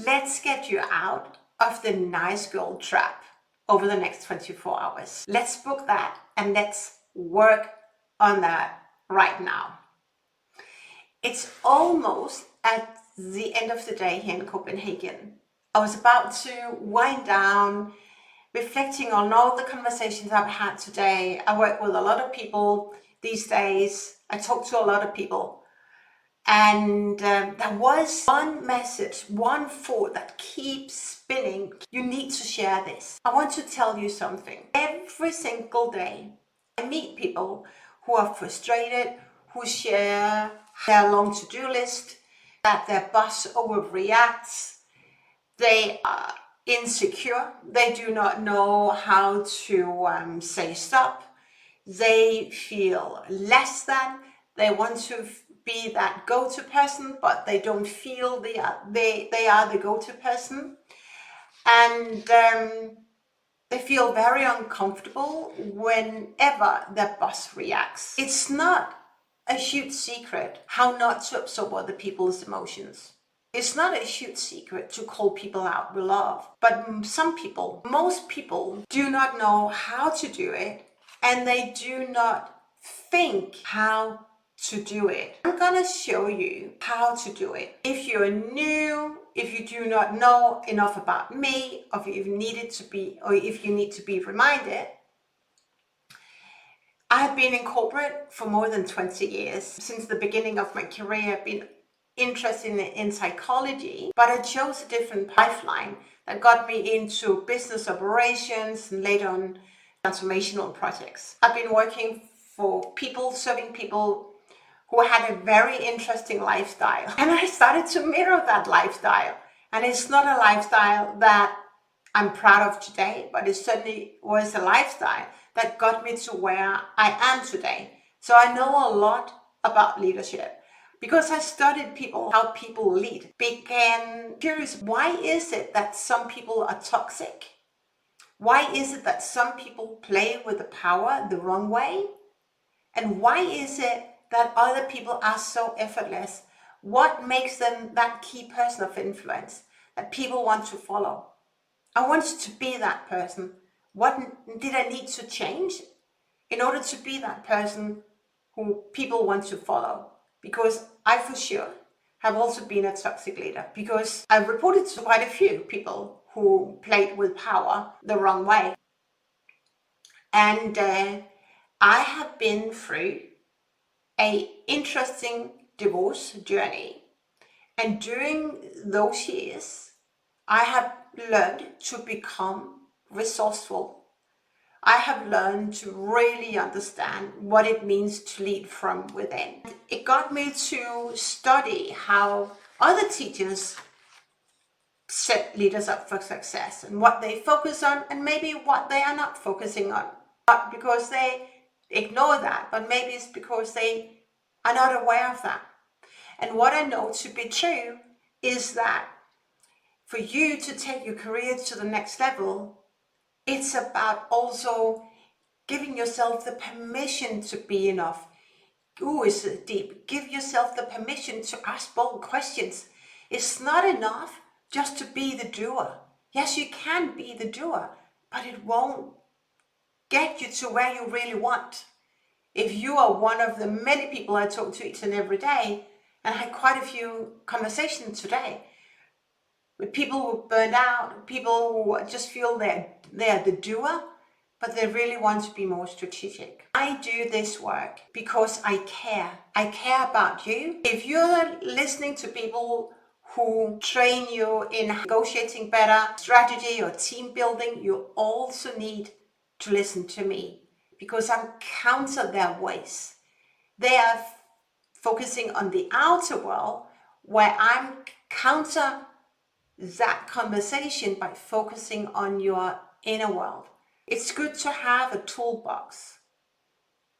let's get you out of the nice girl trap over the next 24 hours. Let's book that and let's work on that right now. It's almost at the end of the day here in Copenhagen. I was about to wind down, reflecting on all the conversations I've had today. I work with a lot of people these days. I talk to a lot of people. And there was one message, one thought that keeps spinning. You need to share this. I want to tell you something. Every single day, I meet people who are frustrated, who share their long to-do list, that their boss overreacts, they are insecure, they do not know how to say stop, they feel less than, they want to be that go-to person, but they don't feel they are the go-to person, and they feel very uncomfortable whenever their boss reacts. It's not a huge secret how not to absorb other people's emotions. It's not a huge secret to call people out with love, but most people do not know how to do it, and they do not think how to do it. I'm gonna show you how to do it. If you're new, if you do not know enough about me, or if you need to be reminded, I've been in corporate for more than 20 years. Since the beginning of my career, I've been interested in psychology, but I chose a different lifeline that got me into business operations and later on transformational projects. I've been working for people, serving people who had a very interesting lifestyle. And I started to mirror that lifestyle. And it's not a lifestyle that I'm proud of today, but it certainly was a lifestyle that got me to where I am today. So I know a lot about leadership because I studied people, how people lead. Began curious, why is it that some people are toxic? Why is it that some people play with the power the wrong way? And why is it that other people are so effortless? What makes them that key person of influence that people want to follow? I wanted to be that person. What did I need to change in order to be that person who people want to follow? Because I for sure have also been a toxic leader, because I've reported to quite a few people who played with power the wrong way. And I have been through an interesting divorce journey. And during those years, I have learned to become resourceful. I have learned to really understand what it means to lead from within. It got me to study how other teachers set leaders up for success and what they focus on and maybe what they are not focusing on. Not because they ignore that, but maybe it's because they are not aware of that. And what I know to be true is that for you to take your career to the next level, it's about also giving yourself the permission to be enough. Ooh, it's deep. Give yourself the permission to ask bold questions. It's not enough just to be the doer. Yes, you can be the doer, but it won't get you to where you really want. If you are one of the many people I talk to each and every day, and I had quite a few conversations today with people who burned out, people who just feel they're the doer, but they really want to be more strategic. I do this work because I care. I care about you. If you're listening to people who train you in negotiating better, strategy or team building, you also need to listen to me, because I'm counter their ways. They are focusing on the outer world, where I'm counter that conversation by focusing on your inner world. It's good to have a toolbox,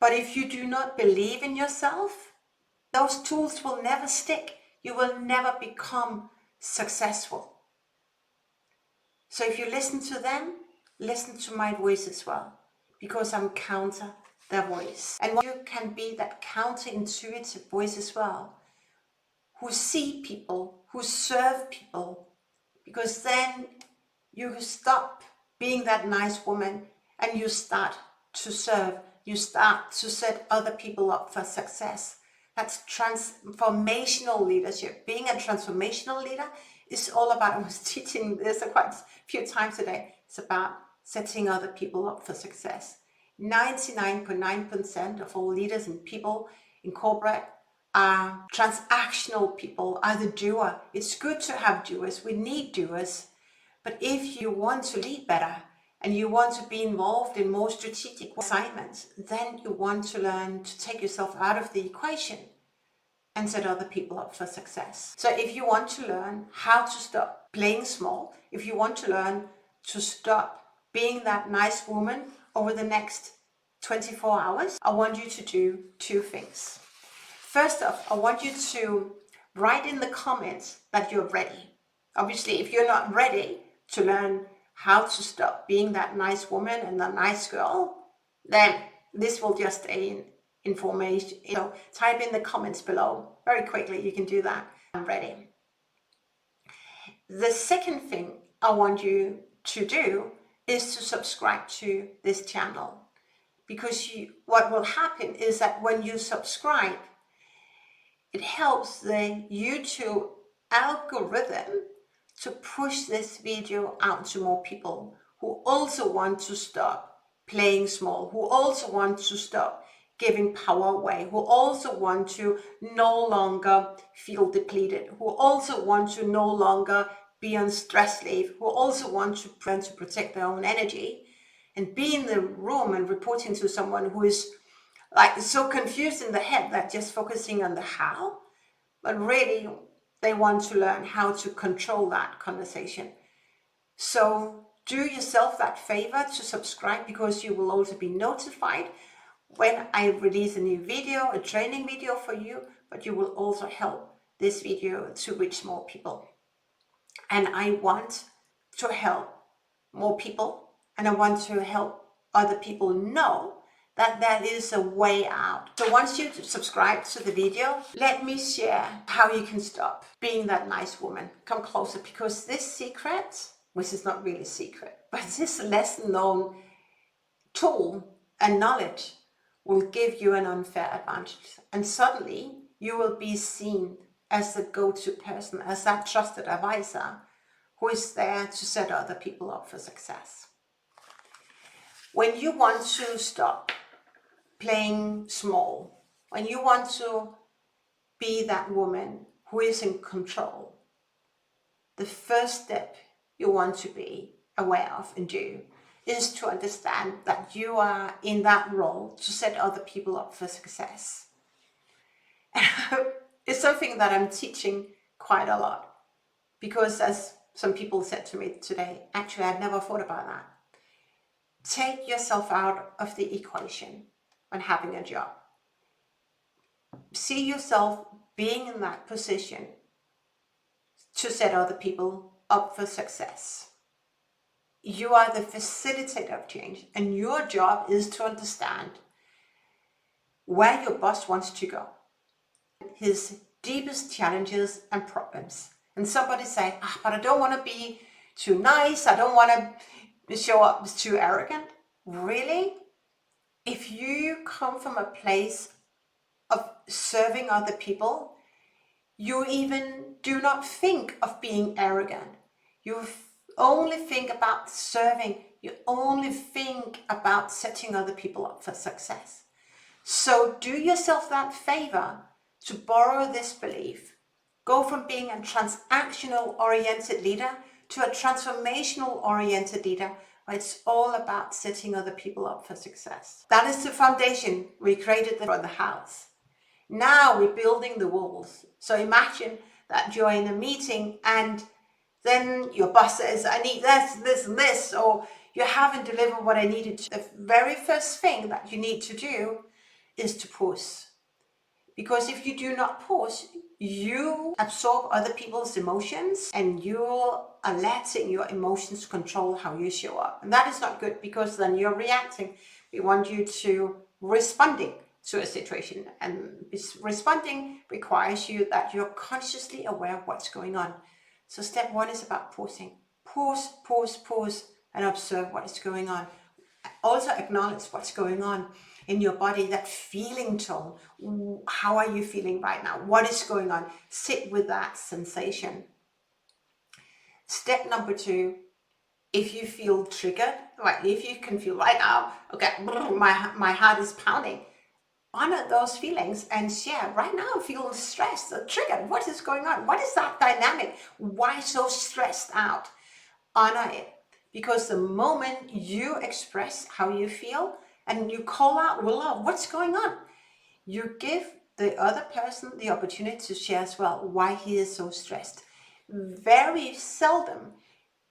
but if you do not believe in yourself, those tools will never stick. You will never become successful. So if you listen to them, listen to my voice as well, because I'm counter their voice. And you can be that counterintuitive voice as well, who see people, who serve people, because then you stop being that nice woman and you start to serve. You start to set other people up for success. That's transformational leadership. Being a transformational leader is all about, I was teaching this quite a few times today, it's about setting other people up for success. 99.9% of all leaders and people in corporate are transactional people, are the doer. It's good to have doers. We need doers. But if you want to lead better and you want to be involved in more strategic assignments, then you want to learn to take yourself out of the equation and set other people up for success. So if you want to learn how to stop playing small, if you want to learn to stop being that nice woman over the next 24 hours, I want you to do two things. First off, I want you to write in the comments that you're ready. Obviously, if you're not ready to learn how to stop being that nice woman and that nice girl, then this will just stay in information. So type in the comments below very quickly. You can do that. I'm ready. The second thing I want you to do is to subscribe to this channel, because what will happen is that when you subscribe, it helps the YouTube algorithm to push this video out to more people who also want to stop playing small, who also want to stop giving power away, who also want to no longer feel depleted, who also want to no longer be on stress leave, who also want to protect their own energy and be in the room and reporting to someone who is like so confused in the head that just focusing on the how, but really they want to learn how to control that conversation. So do yourself that favor to subscribe, because you will also be notified when I release a new video, a training video for you, but you will also help this video to reach more people. And I want to help more people, and I want to help other people know that there is a way out. So once you subscribe to the video, let me share how you can stop being that nice woman. Come closer, because this secret, which is not really secret, but this less known tool and knowledge will give you an unfair advantage. And suddenly you will be seen as the go-to person, as that trusted advisor who is there to set other people up for success. When you want to stop playing small, when you want to be that woman who is in control, the first step you want to be aware of and do is to understand that you are in that role to set other people up for success. It's something that I'm teaching quite a lot, because as some people said to me today, actually I've never thought about that. Take yourself out of the equation when having a job. See yourself being in that position to set other people up for success. You are the facilitator of change, and your job is to understand where your boss wants to go, his deepest challenges and problems. And somebody say, but I don't want to be too nice, I don't want to show up as too arrogant. Really? If you come from a place of serving other people, you even do not think of being arrogant. You only think about serving. You only think about setting other people up for success. So do yourself that favor to borrow this belief. Go from being a transactional oriented leader to a transformational oriented leader, where it's all about setting other people up for success. That is the foundation. We created for the house. Now we're building the walls. So imagine that you're in a meeting and then your boss says, I need this, this, and this, or you haven't delivered what I needed to. The very first thing that you need to do is to pause. Because if you do not pause, you absorb other people's emotions and you are letting your emotions control how you show up. And that is not good, because then you're reacting. We want you to responding to a situation, and responding requires you that you're consciously aware of what's going on. So step one is about pausing. Pause, and observe what is going on. Also acknowledge what's going on in your body, that feeling tone. How are you feeling right now? What is going on? Sit with that sensation. Step number two, if you feel triggered, right, if you can feel right now, okay, my heart is pounding, honor those feelings and share, right now I feel stressed or triggered. What is going on? What is that dynamic? Why so stressed out? Honor it. Because the moment you express how you feel and you call out with love, what's going on? You give the other person the opportunity to share as well why he is so stressed. Very seldom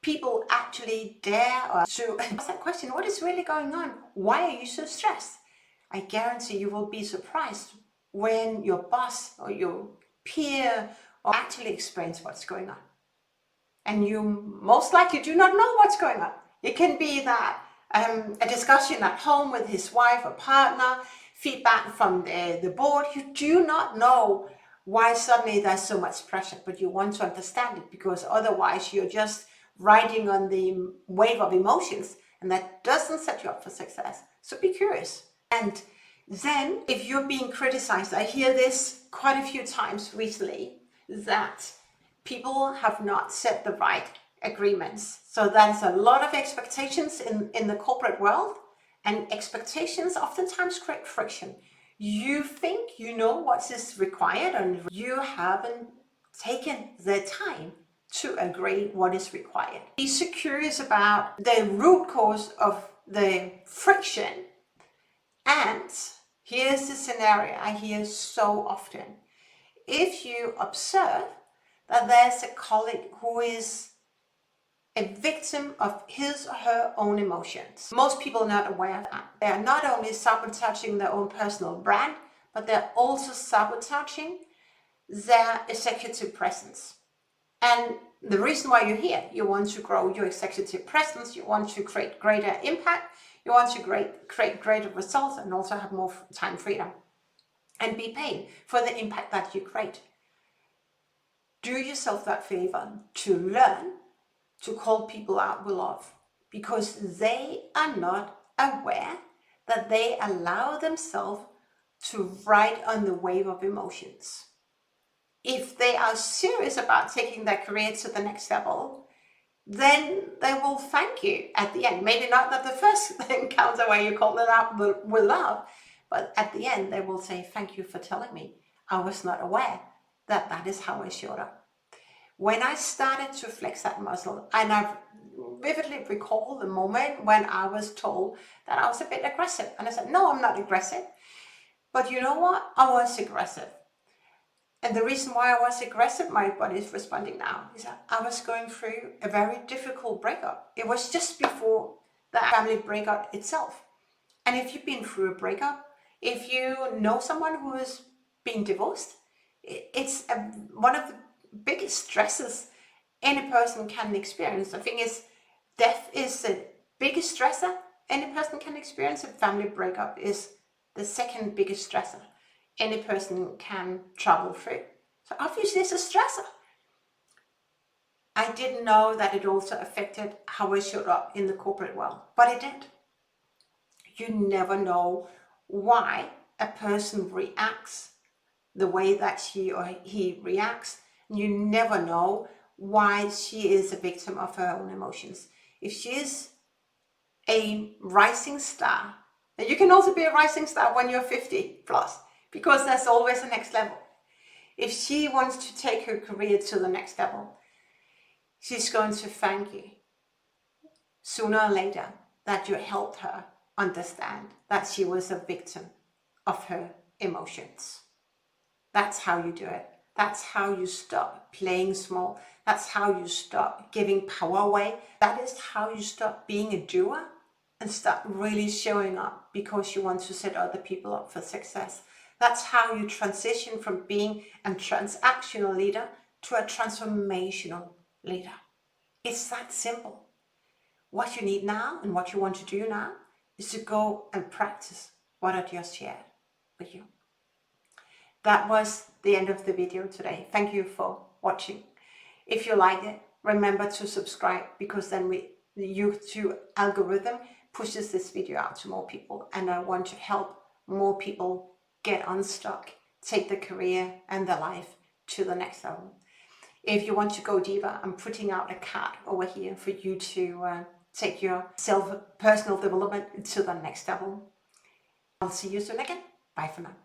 people actually dare to ask that question, what is really going on? Why are you so stressed? I guarantee you will be surprised when your boss or your peer actually explains what's going on. And you most likely do not know what's going on. It can be that a discussion at home with his wife or partner, feedback from the board. You do not know why suddenly there's so much pressure, but you want to understand it, because otherwise you're just riding on the wave of emotions, and that doesn't set you up for success. So be curious. And then if you're being criticized, I hear this quite a few times recently, that people have not set the right agreements. So there's a lot of expectations in the corporate world, and expectations oftentimes create friction. You think you know what is required, and you haven't taken the time to agree what is required. Be so curious about the root cause of the friction. And here's the scenario I hear so often. If you observe that there's a colleague who is a victim of his or her own emotions, most people are not aware of that. They are not only sabotaging their own personal brand, but they're also sabotaging their executive presence. And the reason why you're here, you want to grow your executive presence, you want to create greater impact, you want to create greater results, and also have more time freedom and be paid for the impact that you create. Do yourself that favor to learn to call people out with love, because they are not aware that they allow themselves to ride on the wave of emotions. If they are serious about taking their career to the next level, then they will thank you at the end. Maybe not at the first encounter where you call it out with love, but at the end they will say, thank you for telling me. I was not aware that that is how I showed up. When I started to flex that muscle, and I vividly recall the moment when I was told that I was a bit aggressive. And I said, no, I'm not aggressive. But you know what? I was aggressive. And the reason why I was aggressive, my body is responding now, is that I was going through a very difficult breakup. It was just before the family breakup itself. And if you've been through a breakup, if you know someone who has been divorced, it's one of the biggest stresses any person can experience. The thing is, death is the biggest stressor any person can experience, and family breakup is the second biggest stressor any person can travel through. So obviously it's a stressor. I didn't know that it also affected how I showed up in the corporate world, but it did. You never know why a person reacts the way that she or he reacts. You never know why she is a victim of her own emotions. If she is a rising star, and you can also be a rising star when you're 50 plus, because there's always a next level. If she wants to take her career to the next level, she's going to thank you sooner or later that you helped her understand that she was a victim of her emotions. That's how you do it. That's how you stop playing small. That's how you stop giving power away. That is how you stop being a doer and start really showing up because you want to set other people up for success. That's how you transition from being a transactional leader to a transformational leader. It's that simple. What you need now and what you want to do now is to go and practice what I just shared with you. That was the end of the video today. Thank you for watching. If you like it, remember to subscribe, because then the YouTube algorithm pushes this video out to more people, and I want to help more people get unstuck, take their career and their life to the next level. If you want to go deeper, I'm putting out a card over here for you to take your personal development to the next level. I'll see you soon again. Bye for now.